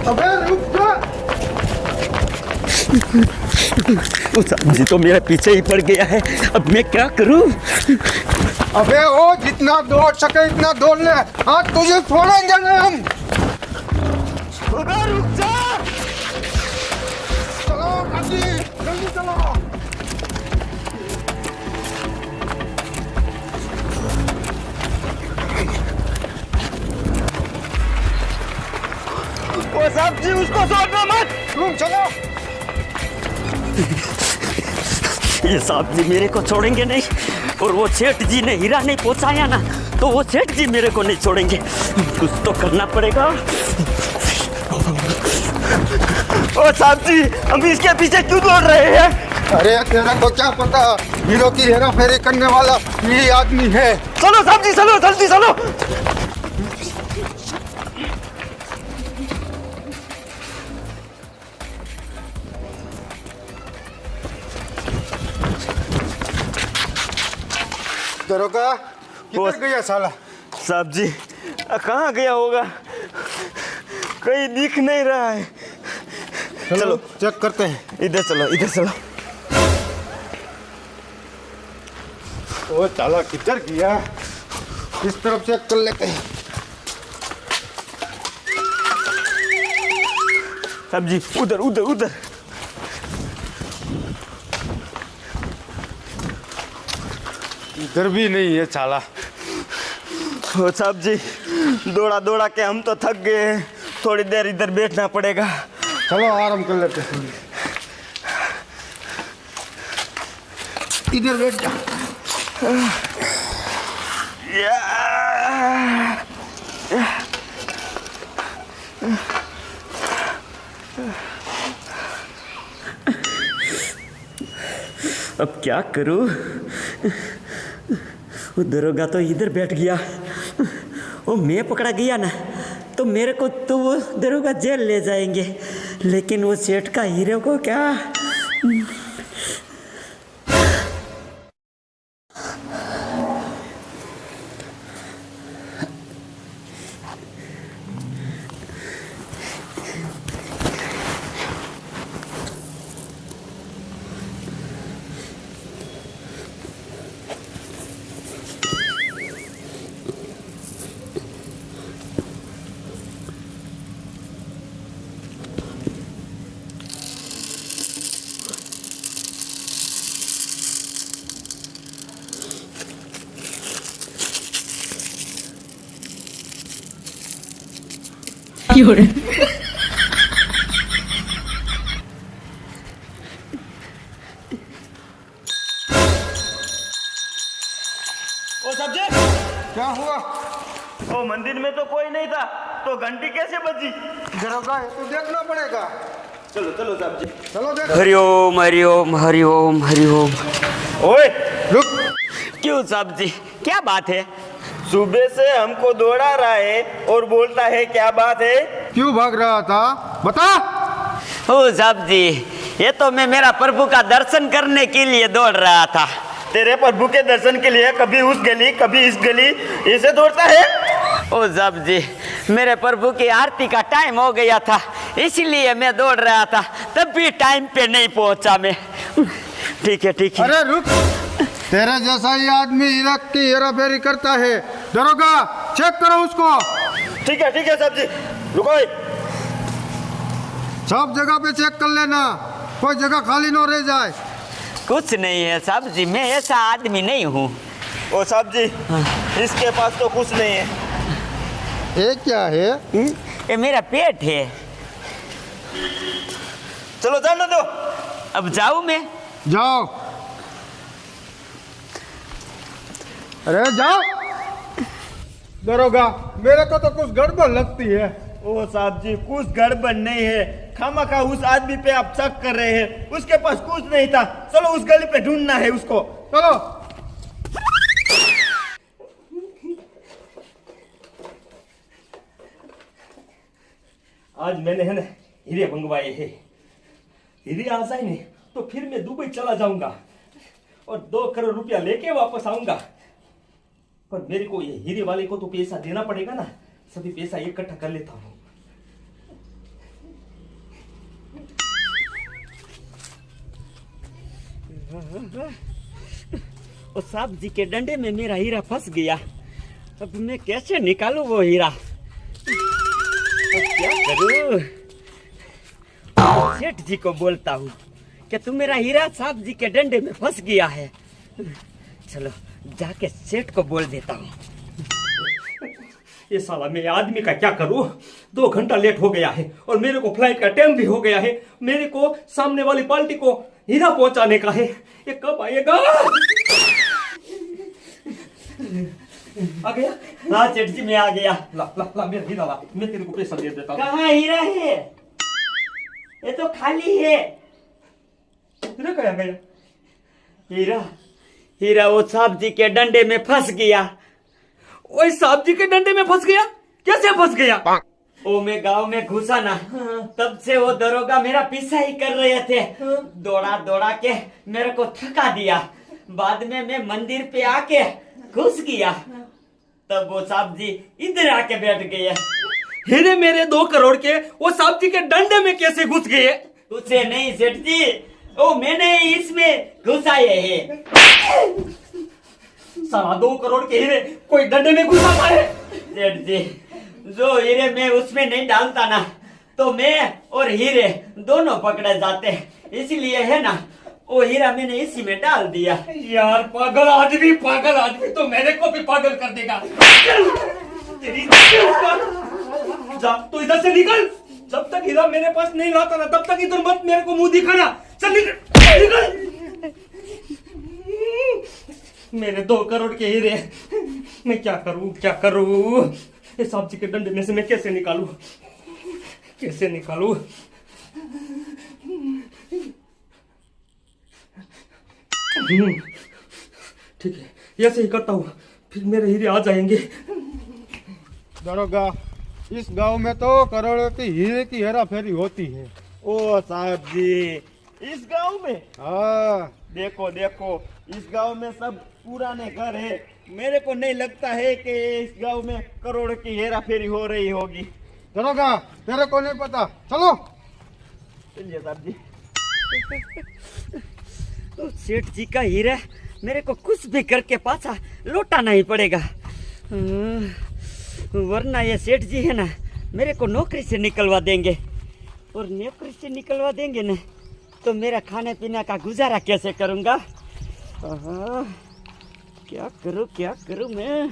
अबे रुक जा। वो साहब तो मेरे पीछे ही पड़ गया है, अब मैं क्या करूं? अबे वो जितना दौड़ सके इतना दौड़ ले, आज तुझे छोड़ेंगे नहीं हम। अबे रुक जा। चलो काजी, जल्दी चलो। वो साहब जी उसको छोड़ना मत। तुम चलो। ये साहब जी मेरे को छोड़ेंगे नहीं, और वो सेठ जी ने हीरा नहीं पहुंचाया ना, तो वो सेठ जी मेरे को नहीं छोड़ेंगे। कुछ तो करना पड़ेगा। ओ साहब जी हम इसके पीछे क्यों दौड़ रहे हैं? अरे तेरा को क्या पता, हीरो की हेरा फेरी करने वाला यही आदमी है। चलो साहब जी चलो, जल्दी चलो। दरोगा किधर गया साला? साहब जी कहाँ गया होगा, कहीं दिख नहीं रहा है। चलो चेक करते हैं। इधर चलो, इधर चलो। वो साला किधर गया, इस तरफ चेक कर लेते हैं। साहब जी उधर उधर उधर। इधर भी नहीं है साला। ओ साहब जी दौड़ा दौड़ा के हम तो थक गए हैं, थोड़ी देर इधर बैठना पड़ेगा। चलो आराम कर लेते हैं। इधर बैठ जा। अब क्या करूं? वो दरोगा तो इधर बैठ गया, वो मैं पकड़ा गया ना तो मेरे को तो वो दरोगा जेल ले जाएंगे, लेकिन वो सेठ का हीरो को क्या? ओ सब्जी क्या हुआ? ओ मंदिर में तो कोई नहीं था, तो घंटी कैसे बजी? दरोगा है तो देखना पड़ेगा। चलो चलो साहब जी। चलो देख। हरिओम हरिओम हरिओम हरिओम। ओए रुक। क्यों साहब जी क्या बात है? सुबह से हमको दौड़ा रहा है और बोलता है क्या बात है? क्यों भाग रहा था बता। ओ साहब जी ये तो मैं मेरा प्रभु का दर्शन करने के लिए दौड़ रहा था। तेरे प्रभु के दर्शन के लिए कभी उस गली कभी इस गली ऐसे दौड़ता है? ओ साहब जी मेरे प्रभु की आरती का टाइम हो गया था, इसलिए मैं दौड़ रहा था, तब भी टाइम पे नहीं पहुंचा मैं। ठीक है ठीक है। अरे रुक, तेरे जैसा ही आदमी इराक की हेराफेरी करता है। दरोगा चेक करो उसको। ठीक है साहब जी, रुको। सब जगह पे चेक कर लेना, कोई जगह खाली न रह जाए। कुछ नहीं है साहब जी, मैं ऐसा आदमी नहीं हूँ। ओ साहब जी इसके पास तो कुछ नहीं है। ये क्या है? ये मेरा पेट है। चलो जाने दो। अब जाऊँ मैं? जाओ। अरे जाओ। दरोगा मेरे को तो कुछ गड़बड़ लगती है। ओ साहब जी कुछ गड़बड़ नहीं है, खामखा उस आदमी पे आप शक कर रहे हैं, उसके पास कुछ नहीं था। चलो उस गली पे ढूंढना है उसको। चलो। आज मैंने है ना हीरे मंगवाए हैं, हीरे आ जाए नहीं तो फिर मैं दुबई चला जाऊंगा और 2 करोड़ रुपया लेके वापस आऊंगा। पर मेरे को ये हीरे वाले को तो पैसा देना पड़ेगा ना, सभी पैसा इकट्ठा कर लेता हूँ। ओ साहब जी के डंडे में मेरा हीरा फंस गया। अब मैं कैसे निकालूं वो हीरा? अब क्या करूं? सेठ जी को बोलता हूँ कि तू मेरा हीरा साहब जी के डंडे में फंस गया है। चलो जाके सेठ को बोल देता हूँ। ये साला मैं आदमी का क्या करूं? 2 घंटा लेट हो गया है और मेरे को फ्लाइट का टाइम भी हो गया है। मेरे को सामने वाली पार्टी को हीरा पहुंचाने का है। ये कब आएगा? आ गया? हाँ सेठ जी मैं आ गया। ला ला ला मेरा हीरा ला, मैं तेरे को पैसा दे देता हूँ। कहाँ हीरा है? ये तो खाली है। हीरा कहाँ गया? हीरा हीरा वो साहब जी के डंडे में फंस गया। ओए साहब जी के डंडे में फंस गया? कैसे फंस गया? ओ मैं गांव में घुसा ना, तब से वो दरोगा मेरा पीछा ही कर रहे थे। दौड़ा दौड़ा के मेरे को थका दिया। बाद में मैं मंदिर पे आके घुस गया, तब वो साहब जी इधर आके बैठ गए। हीरे मेरे 2 करोड़ के वो साहब जी के डंडे में कैसे घुस गए? उसे नहीं सेठ जी, ओ मैंने इसमें घुसाए है। साला 2 करोड़ के हीरे कोई डंडे में घुसाता है? सेठ जी, जो हीरे मैं उसमें नहीं डालता ना, तो मैं और हीरे दोनों पकड़े जाते। इसलिए है ना, वो हीरा मैंने इसी में डाल दिया। यार पागल आदमी तो मेरे को भी पागल कर देगा। तेरी जा तू इधर से निकल। जब तक हीरा मेरे पास नहीं लाता ना, तब तक इधर मत मेरे को मुंह दिखाना। चल निकल। मेरे 2 करोड़ के हीरे, मैं क्या करूं? इस साहब जी के डंडे में से मैं कैसे निकालूं? ठीक है, ऐसे ही करता हूँ, फिर मेरे हीरे आ जाएंगे। दरोगा, इस गांव में तो करोड़ों की हीरे की हेरा फेरी होती है। ओ साहब जी, इस गांव में हाँ, देखो इस गांव में सब पुराने घर है। मेरे को नहीं लगता है कि इस गांव में करोड़ की हेरा फेरी हो रही होगी। दरोगा तेरे को नहीं पता, चलो। चलिए साहब जी। तो सेठ जी का हीरा मेरे को कुछ भी करके पाछा लौटाना ही पड़ेगा, वरना ये सेठ जी है ना मेरे को नौकरी से निकलवा देंगे। और नौकरी से निकलवा देंगे ना, तो मेरा खाने पीने का गुजारा कैसे करूँगा? क्या करूँ मैं?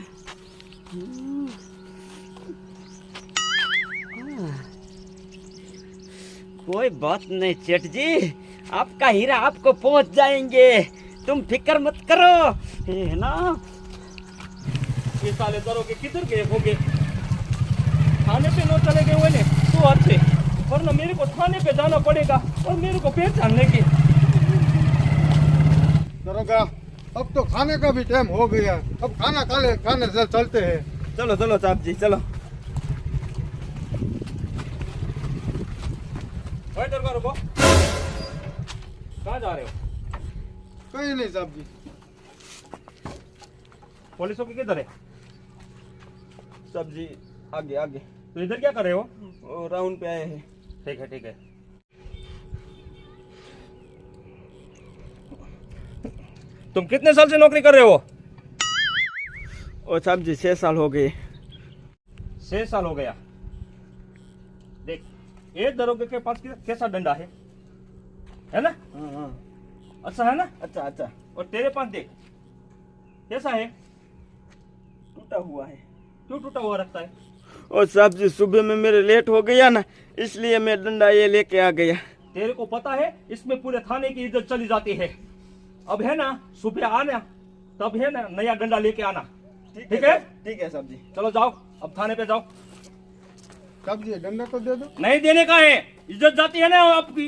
कोई बात नहीं सेठ जी, आपका हीरा आपको पहुंच जाएंगे, तुम फिक्र मत करो, है ना? ये साले दरोगे किधर गए होंगे? थाने पे न चले गए हुए ने तो अच्छे, वरना मेरे को थाने पे जाना पड़ेगा और मेरे को पहचानने की। दरोगा अब तो खाने का भी टाइम हो गया, अब खाने से चलते हैं। चलो साहब जी चलो। भाई दरबार रुको, कहाँ जा रहे हो? कहीं नहीं साहब जी। पुलिसों की किधर है? साहब जी आगे तो इधर क्या कर रहे हो? वो राउंड पे आए हैं। ठीक है। तुम कितने साल से नौकरी कर रहे हो? ओ साहब जी 6 साल हो गए। 6 साल हो गया। देख, ये दरोगे के पास कैसा डंडा है ना? हाँ। अच्छा है ना? अच्छा। और तेरे पास देख कैसा है? टूटा हुआ है। क्यों टूटा हुआ रखता है? और साहब जी सुबह में मेरे लेट हो गया ना, इसलिए मैं डंडा ये लेके आ गया। तेरे को पता है इसमें पूरे थाने की इज्जत चली जाती है। अब है ना, सुबह आना, तब है ना नया डंडा लेके आना। ठीक है? ठीक है साहब जी। चलो जाओ, अब थाने पे जाओ। साहब जी डंडा तो दे दो। नहीं देने का है, इज्जत जाती है ना आपकी।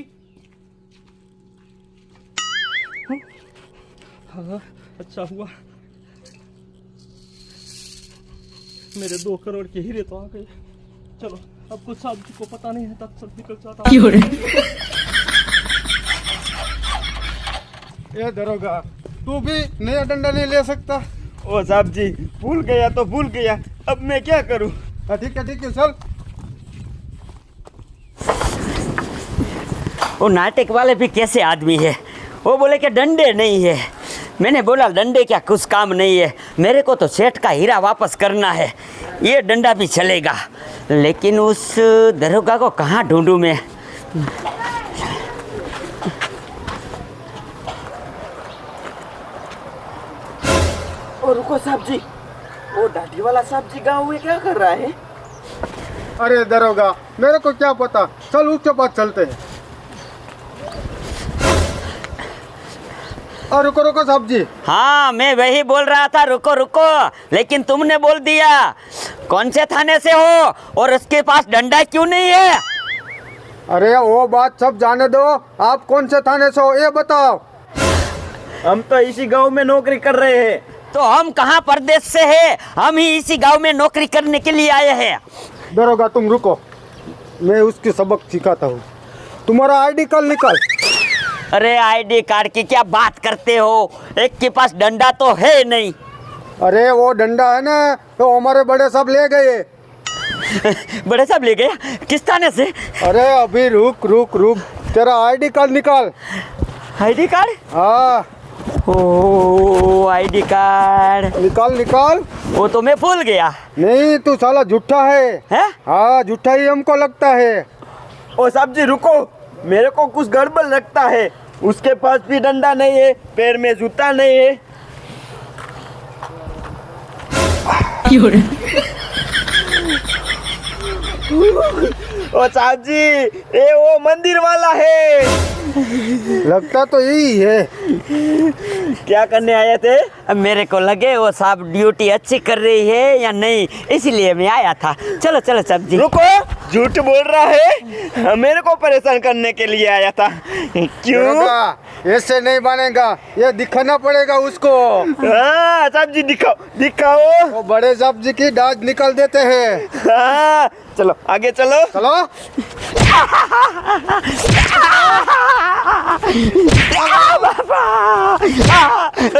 हाँ, अच्छा हुआ मेरे 2 करोड़ के हीरे तो आ गए। चलो अब कुछ साहब जी को पता नहीं है, तब सब निकल जाता ये दरोगा तू भी नया डंडा नहीं ले सकता? ओ साहब जी, भूल गया तो भूल गया, अब मैं क्या करूं? ठीक है चल। वो नाटक वाले भी कैसे आदमी है, वो बोले कि डंडे नहीं है। मैंने बोला डंडे क्या कुछ काम नहीं है, मेरे को तो सेठ का हीरा वापस करना है, ये डंडा भी चलेगा। लेकिन उस दरोगा को कहाँ ढूंढूं मैं? ओ रुको साहब जी, वो दाढ़ी वाला साहब जी गाँव में क्या कर रहा है? अरे दरोगा, मेरे को क्या पता, चल उसके पास चलते हैं। और रुको साहब जी। हाँ, मैं वही बोल रहा था, रुको रुको, लेकिन तुमने बोल दिया। कौन से थाने से हो और उसके पास डंडा क्यों नहीं है? अरे वो बात सब जाने दो, आप कौन से थाने से हो ये बताओ। हम तो इसी गांव में नौकरी कर रहे हैं। तो हम कहाँ परदेश से हैं, हम ही इसी गांव में नौकरी करने के लिए आए हैं। दरोगा तुम रुको, मैं उसकी सबक सिखाता हूँ। तुम्हारा आईडी कार्ड निकाल। अरे आईडी कार्ड की क्या बात करते हो, एक के पास डंडा तो है नहीं। अरे वो डंडा है ना, तो हमारे बड़े साहब ले गए। बड़े साहब ले गए? किस थाने से? अरे अभी रुक, तेरा आईडी कार्ड निकाल। ID card? हाँ ओ आईडी कार्ड निकाल। वो तो मैं भूल गया। नहीं तू साला झूठा है। हैं? हाँ झूठा ही हमको लगता है। ओ साहब जी रुको, मेरे को कुछ गड़बड़ लगता है। उसके पास भी डंडा नहीं है, पैर में जूता नहीं है। ओ साहब जी, ये वो मंदिर वाला है। लगता तो यही है। क्या करने आए थे? अब मेरे को लगे वो साहब ड्यूटी अच्छी कर रही है या नहीं, इसलिए मैं आया था। चलो साहब जी। रुको, झूठ बोल रहा है, मेरे को परेशान करने के लिए आया था। क्यों? दरोगा, ऐसे नहीं बनेगा, ये दिखाना पड़ेगा उसको। हाँ साहब जी, दिखाओ। वो बड़े साहब जी की दाढ़ निकाल देते हैं। हाँ चलो आगे चलो।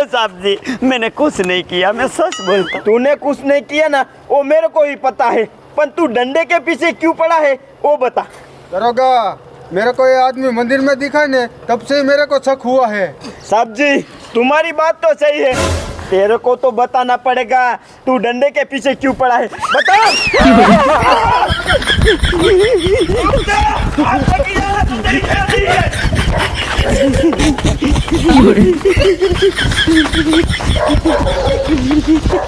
साहब जी मैंने कुछ नहीं किया, मैं सच बोलता। तूने कुछ नहीं किया ना, वो मेरे को ही पता है, पर तू डंडे के पीछे क्यों पड़ा है वो बता। दरोगा, मेरे को ये आदमी मंदिर में दिखा ने, तब से ही मेरे को शक हुआ है। साहब जी तुम्हारी बात तो सही है, तेरे को तो बताना पड़ेगा तू डंडे के पीछे क्यों पड़ा है, बता।